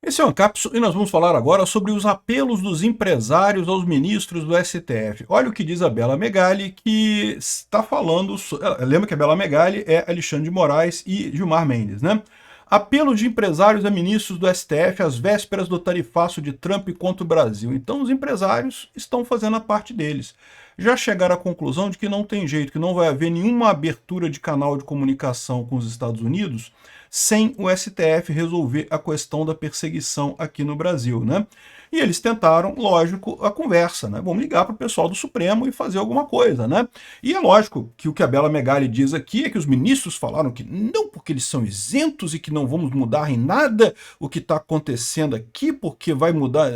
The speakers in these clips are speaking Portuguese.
Esse é o Ancapso e nós vamos falar agora sobre os apelos dos empresários aos ministros do STF. Olha o que diz a Bela Megali, que está falando... Lembra que a Bela Megali é Alexandre de Moraes e Gilmar Mendes, né? Apelo de empresários a ministros do STF às vésperas do tarifaço de Trump contra o Brasil. Então os empresários estão fazendo a parte deles. Já chegaram à conclusão de que não tem jeito, que não vai haver nenhuma abertura de canal de comunicação com os Estados Unidos sem o STF resolver a questão da perseguição aqui no Brasil, né? E eles tentaram, lógico, a conversa, né? Vamos ligar para o pessoal do Supremo e fazer alguma coisa, né? E é lógico que o que a Bela Megali diz aqui é que os ministros falaram que não, porque eles são isentos e que não vamos mudar em nada o que está acontecendo aqui, porque vai mudar...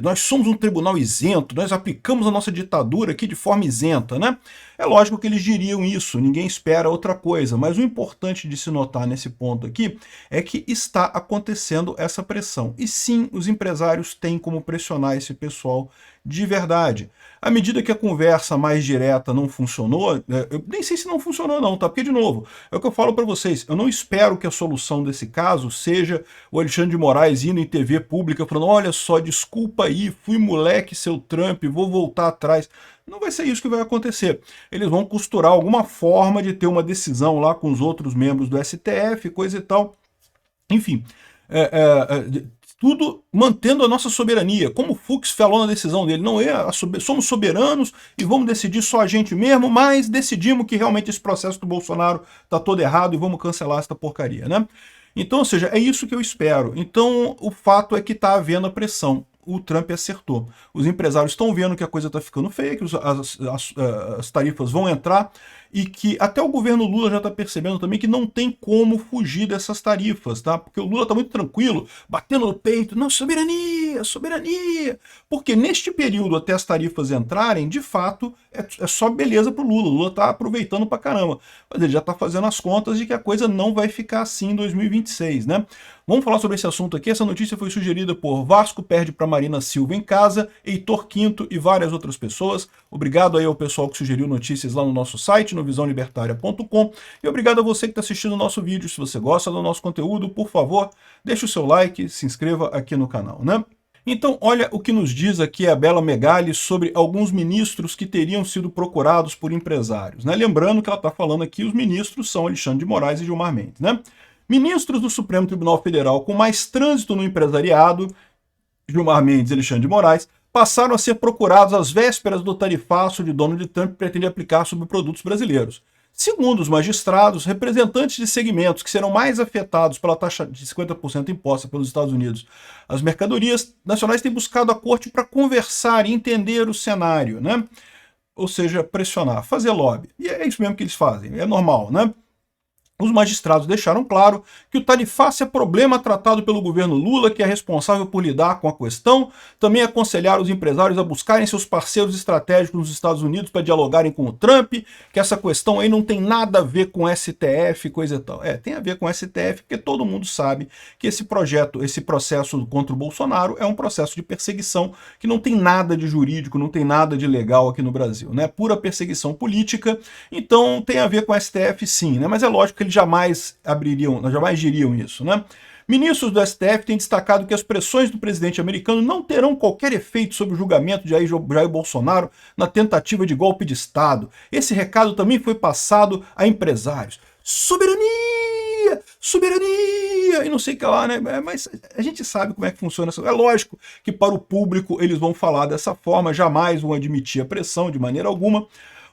Nós somos um tribunal isento, nós aplicamos a nossa ditadura aqui de forma isenta, né? É lógico que eles diriam isso, ninguém espera outra coisa, mas o importante de se notar nesse ponto aqui é que está acontecendo essa pressão. E sim, os empresários têm como pressionar esse pessoal de verdade. À medida que a conversa mais direta não funcionou, eu nem sei se não funcionou não, tá? Porque, de novo, é o que eu falo para vocês, eu não espero que a solução desse caso seja o Alexandre de Moraes indo em TV pública falando, olha só, desculpa aí, fui moleque, seu Trump, vou voltar atrás. Não vai ser isso que vai acontecer. Eles vão costurar alguma forma de ter uma decisão lá com os outros membros do STF, coisa e tal. Enfim, tudo mantendo a nossa soberania. Como o Fux falou na decisão dele, não é somos soberanos e vamos decidir só a gente mesmo, mas decidimos que realmente esse processo do Bolsonaro está todo errado e vamos cancelar essa porcaria, né? Então, ou seja, é isso que eu espero. Então, o fato é que está havendo a pressão. O Trump acertou. Os empresários estão vendo que a coisa está ficando feia, que as tarifas vão entrar e que até o governo Lula já está percebendo também que não tem como fugir dessas tarifas, tá? Porque o Lula está muito tranquilo, batendo no peito, não, soberania, soberania. Porque neste período até as tarifas entrarem, de fato, é só beleza para o Lula. O Lula está aproveitando para caramba. Mas ele já está fazendo as contas de que a coisa não vai ficar assim em 2026, né? Vamos falar sobre esse assunto aqui. Essa notícia foi sugerida por Vasco perde para Marina Silva em casa, Heitor Quinto e várias outras pessoas. Obrigado aí ao pessoal que sugeriu notícias lá no nosso site, no visãolibertaria.com. E obrigado a você que está assistindo o nosso vídeo. Se você gosta do nosso conteúdo, por favor, deixe o seu like, se inscreva aqui no canal, né? Então, olha o que nos diz aqui a Bela Megali sobre alguns ministros que teriam sido procurados por empresários, né? Lembrando que ela está falando aqui, os ministros são Alexandre de Moraes e Gilmar Mendes, né? Ministros do Supremo Tribunal Federal com mais trânsito no empresariado, Gilmar Mendes e Alexandre de Moraes, passaram a ser procurados às vésperas do tarifaço de Donald Trump que pretende aplicar sobre produtos brasileiros. Segundo os magistrados, representantes de segmentos que serão mais afetados pela taxa de 50% imposta pelos Estados Unidos às mercadorias nacionais têm buscado a corte para conversar e entender o cenário, né? Ou seja, pressionar, fazer lobby. E é isso mesmo que eles fazem, é normal, né? Os magistrados deixaram claro que o tarifaço é problema tratado pelo governo Lula, que é responsável por lidar com a questão. Também aconselharam os empresários a buscarem seus parceiros estratégicos nos Estados Unidos para dialogarem com o Trump, que essa questão aí não tem nada a ver com STF, coisa e tal. Tem a ver com STF, porque todo mundo sabe que esse processo contra o Bolsonaro é um processo de perseguição que não tem nada de jurídico, não tem nada de legal aqui no Brasil, né? Pura perseguição política, então tem a ver com STF sim, né? Mas é lógico que eles jamais diriam isso, né? Ministros do STF têm destacado que as pressões do presidente americano não terão qualquer efeito sobre o julgamento de Jair Bolsonaro na tentativa de golpe de Estado. Esse recado também foi passado a empresários. Soberania! Soberania! E não sei o que lá, né? Mas a gente sabe como é que funciona isso. É lógico que para o público eles vão falar dessa forma, jamais vão admitir a pressão de maneira alguma.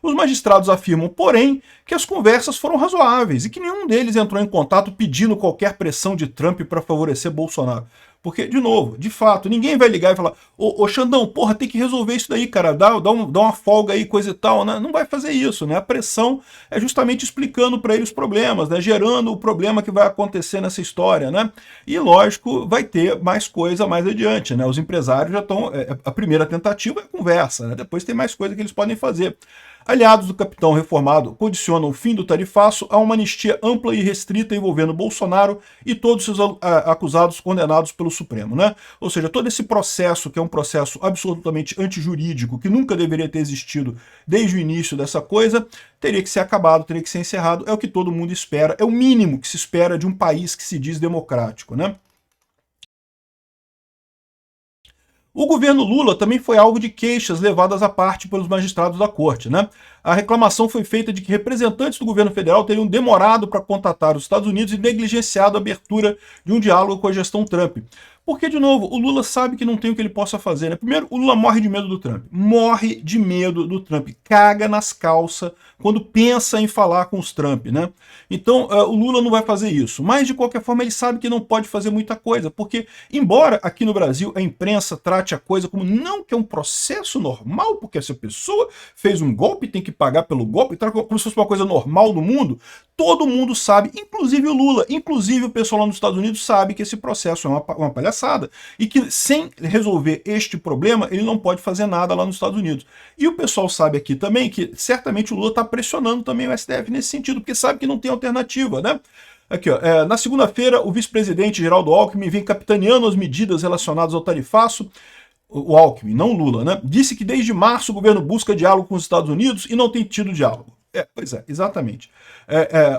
Os magistrados afirmam, porém, que as conversas foram razoáveis e que nenhum deles entrou em contato pedindo qualquer pressão de Trump para favorecer Bolsonaro. Porque, de novo, de fato, ninguém vai ligar e falar ô Xandão, porra, tem que resolver isso daí, cara, dá uma folga aí, coisa e tal, né? Não vai fazer isso, né? A pressão é justamente explicando para ele os problemas, né? Gerando o problema que vai acontecer nessa história, né? E, lógico, vai ter mais coisa mais adiante, né? Os empresários já estão... a primeira tentativa é a conversa, né? Depois tem mais coisa que eles podem fazer. Aliados do capitão reformado condicionam o fim do tarifaço a uma anistia ampla e restrita envolvendo Bolsonaro e todos os acusados condenados pelo Supremo, né? Ou seja, todo esse processo, que é um processo absolutamente antijurídico, que nunca deveria ter existido desde o início dessa coisa, teria que ser acabado, teria que ser encerrado. É o que todo mundo espera, é o mínimo que se espera de um país que se diz democrático, né? O governo Lula também foi alvo de queixas levadas à parte pelos magistrados da corte, né? A reclamação foi feita de que representantes do governo federal teriam demorado para contatar os Estados Unidos e negligenciado a abertura de um diálogo com a gestão Trump. Porque, de novo, o Lula sabe que não tem o que ele possa fazer, né? Primeiro, o Lula morre de medo do Trump. Morre de medo do Trump. Caga nas calças quando pensa em falar com os Trump, né? Então, o Lula não vai fazer isso. Mas, de qualquer forma, ele sabe que não pode fazer muita coisa. Porque, embora aqui no Brasil a imprensa trate a coisa como não que é um processo normal, porque essa pessoa fez um golpe, tem que pagar pelo golpe, como se fosse uma coisa normal no mundo, todo mundo sabe, inclusive o Lula, inclusive o pessoal lá nos Estados Unidos sabe que esse processo é uma palhaçada e que sem resolver este problema ele não pode fazer nada lá nos Estados Unidos. E o pessoal sabe aqui também que certamente o Lula está pressionando também o STF nesse sentido, porque sabe que não tem alternativa, né? Aqui, ó, na segunda-feira, o vice-presidente Geraldo Alckmin vem capitaneando as medidas relacionadas ao tarifaço. O Alckmin, não o Lula, né? Disse que desde março o governo busca diálogo com os Estados Unidos e não tem tido diálogo. Pois é, exatamente.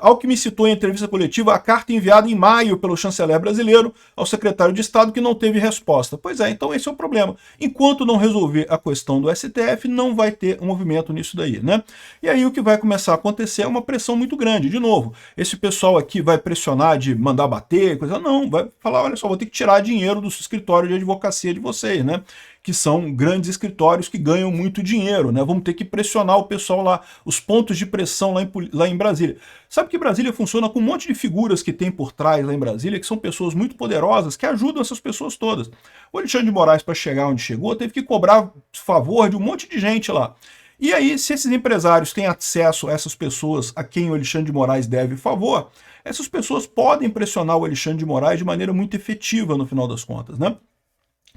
Alckmin citou em entrevista coletiva a carta enviada em maio pelo chanceler brasileiro ao secretário de Estado que não teve resposta. Pois é, então esse é o problema. Enquanto não resolver a questão do STF, não vai ter um movimento nisso daí, né? E aí o que vai começar a acontecer é uma pressão muito grande. De novo, esse pessoal aqui vai pressionar de mandar bater, coisa não, vai falar, olha só, vou ter que tirar dinheiro do escritório de advocacia de vocês, né? Que são grandes escritórios que ganham muito dinheiro, né? Vamos ter que pressionar o pessoal lá, os pontos de pressão lá em Brasília. Sabe que Brasília funciona com um monte de figuras que tem por trás lá em Brasília, que são pessoas muito poderosas, que ajudam essas pessoas todas. O Alexandre de Moraes, para chegar onde chegou, teve que cobrar favor de um monte de gente lá. E aí, se esses empresários têm acesso a essas pessoas a quem o Alexandre de Moraes deve favor, essas pessoas podem pressionar o Alexandre de Moraes de maneira muito efetiva no final das contas, né?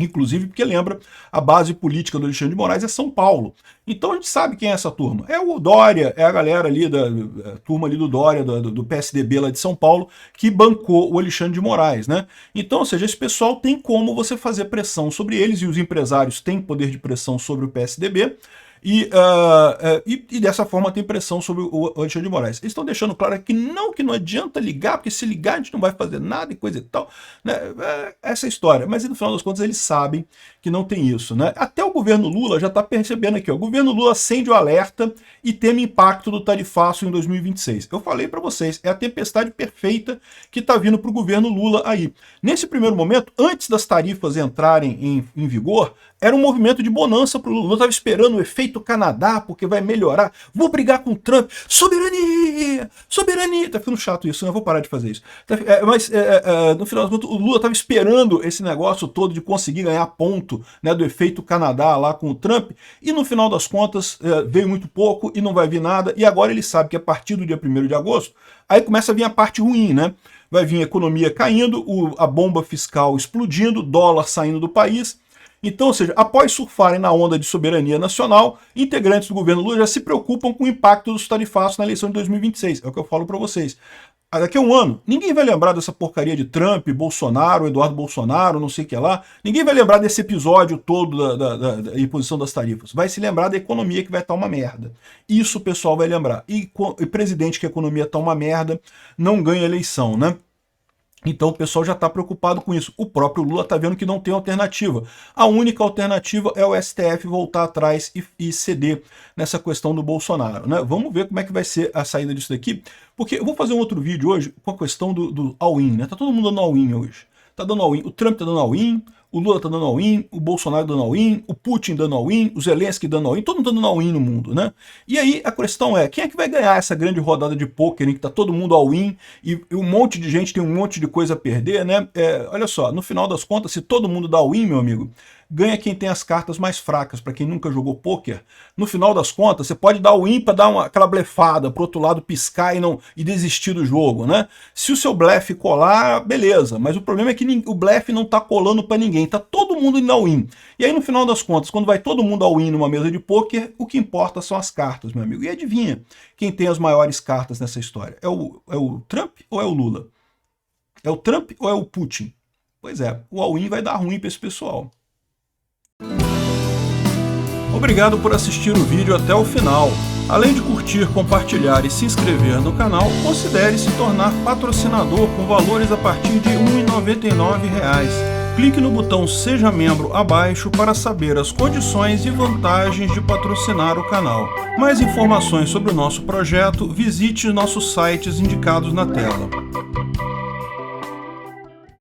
Inclusive porque lembra, a base política do Alexandre de Moraes é São Paulo. Então a gente sabe quem é essa turma. É o Dória, é a galera ali, a turma ali do Dória, do PSDB lá de São Paulo, que bancou o Alexandre de Moraes, né? Então, ou seja, esse pessoal tem como você fazer pressão sobre eles, e os empresários têm poder de pressão sobre o PSDB, e dessa forma tem pressão sobre o Alexandre de Moraes. Eles estão deixando claro que não adianta ligar, porque se ligar a gente não vai fazer nada e coisa e tal, né? Essa é a história. Mas no final das contas eles sabem que não tem isso, né? Até o governo Lula já está percebendo aqui, ó, o governo Lula acende o alerta e teme impacto do tarifaço em 2026. Eu falei para vocês, é a tempestade perfeita que está vindo para o governo Lula aí. Nesse primeiro momento, antes das tarifas entrarem em vigor, era um movimento de bonança para o Lula. Lula estava esperando o efeito Canadá, porque vai melhorar. Vou brigar com o Trump. Soberania! Soberania! Tá ficando chato isso, né? Eu vou parar de fazer isso. Mas, no final das contas, o Lula estava esperando esse negócio todo de conseguir ganhar ponto, né, do efeito Canadá lá com o Trump, e no final das contas veio muito pouco e não vai vir nada, e agora ele sabe que a partir do dia 1º de agosto, aí começa a vir a parte ruim, né? Vai vir a economia caindo, a bomba fiscal explodindo, dólar saindo do país. Então, ou seja, após surfarem na onda de soberania nacional, integrantes do governo Lula já se preocupam com o impacto dos tarifaços na eleição de 2026. É o que eu falo para vocês. Daqui a um ano, ninguém vai lembrar dessa porcaria de Trump, Bolsonaro, Eduardo Bolsonaro, não sei o que lá. Ninguém vai lembrar desse episódio todo da imposição das tarifas. Vai se lembrar da economia que vai estar uma merda. Isso o pessoal vai lembrar. E presidente que a economia está uma merda não ganha eleição, né? Então o pessoal já está preocupado com isso. O próprio Lula está vendo que não tem alternativa. A única alternativa é o STF voltar atrás e ceder nessa questão do Bolsonaro, né? Vamos ver como é que vai ser a saída disso daqui, porque eu vou fazer um outro vídeo hoje com a questão do all-in, né? Tá todo mundo dando all-in hoje. Tá dando all-in. O Trump tá dando all-in, o Lula tá dando all-in, o Bolsonaro dando all-in, o Putin dando all-in, o Zelensky dando all-in, todo mundo tá dando all-in no mundo, né? E aí a questão é, quem é que vai ganhar essa grande rodada de pôquer em que tá todo mundo all-in e um monte de gente tem um monte de coisa a perder, né? Olha só, no final das contas, se todo mundo dá all-in, meu amigo, ganha quem tem as cartas mais fracas. Para quem nunca jogou pôquer, no final das contas, você pode dar o win para dar aquela blefada, pro outro lado piscar e desistir do jogo, né? Se o seu blefe colar, beleza, mas o problema é que o blefe não tá colando para ninguém, tá todo mundo indo ao win. E aí no final das contas, quando vai todo mundo ao win numa mesa de pôquer, o que importa são as cartas, meu amigo. E adivinha quem tem as maiores cartas nessa história? É o Trump ou é o Lula? É o Trump ou é o Putin? Pois é, o all-in vai dar ruim para esse pessoal. Obrigado por assistir o vídeo até o final. Além de curtir, compartilhar e se inscrever no canal, considere se tornar patrocinador com valores a partir de R$ 1,99. Clique no botão Seja Membro abaixo para saber as condições e vantagens de patrocinar o canal. Mais informações sobre o nosso projeto, visite nossos sites indicados na tela.